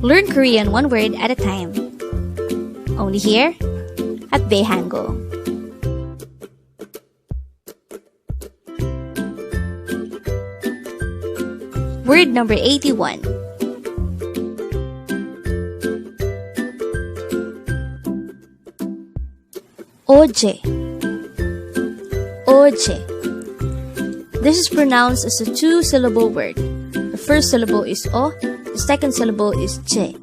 Learn Korean one word at a time. Only here at Dae-Hangul. Word number 81. Eoje. Eoje. This is pronounced as a two-syllable word. The first syllable is O, the second syllable is Je.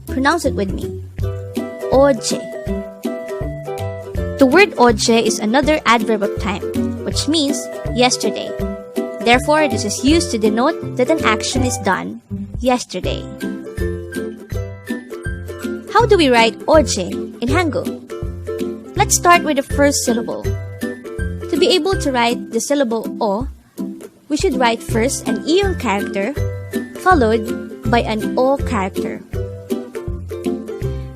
Pronounce it with me. Eoje. The word eoje is another adverb of time, which means yesterday. Therefore, this is used to denote that an action is done yesterday. How do we write eoje in Hangul? Let's start with the first syllable. To be able to write the syllable O, we should write first an Eoje character followed by an O character.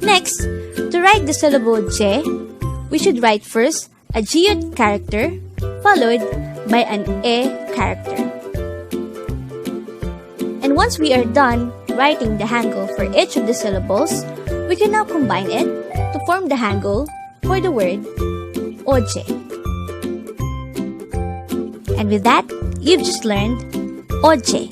Next, to write the syllable Je, we should write first a Jiut character followed by an E character. And once we are done writing the Hangul for each of the syllables, we can now combine it to form the Hangul for the word Eoje. And with that, you've just learned Eoje.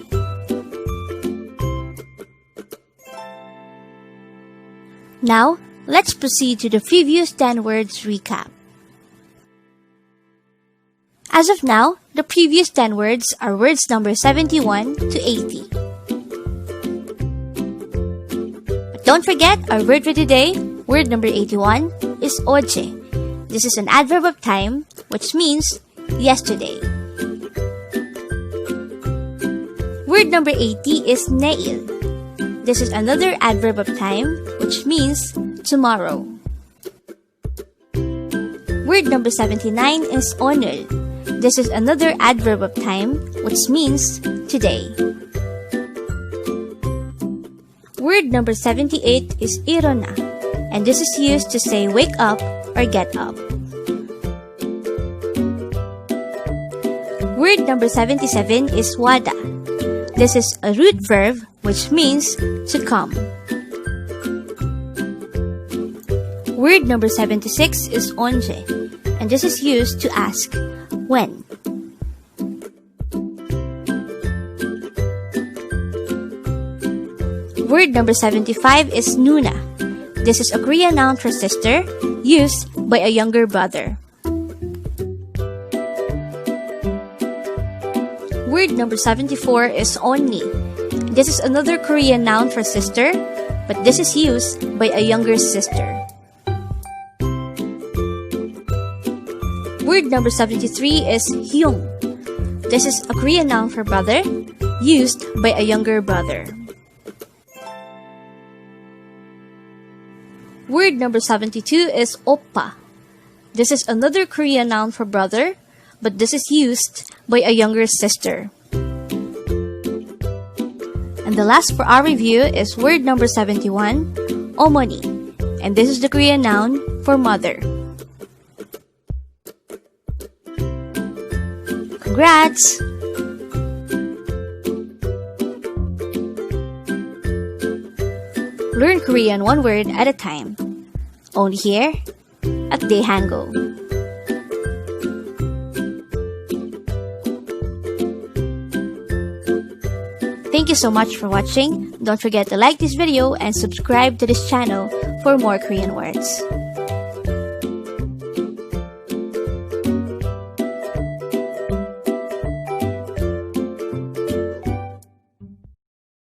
Now, let's proceed to the previous 10 words recap. As of now, the previous 10 words are words number 71 to 80. But don't forget our word for today, word number 81, is eoje. This is an adverb of time, which means yesterday. Word number 80 is neil. This is another adverb of time, which means tomorrow. Word number 79 is oner. This is another adverb of time, which means today. Word number 78 is irona, and this is used to say wake up or get up. Word number 77 is wada. This is a root verb which means to come. Word number 76 is onje, and this is used to ask when. Word number 75 is nuna. This is a Korean noun for sister, used by a younger brother. Word number 74 is onni. This is another Korean noun for sister, but this is used by a younger sister. Word number 73 is hyung. This is a Korean noun for brother, used by a younger brother. Word number 72 is oppa. This is another Korean noun for brother, but this is used by a younger sister. And the last for our review is word number 71, omoni, and this is the Korean noun for mother. Congrats! Learn Korean one word at a time. Only here at Dae-Hangul. Thank you so much for watching. Don't forget to like this video and subscribe to this channel for more Korean words.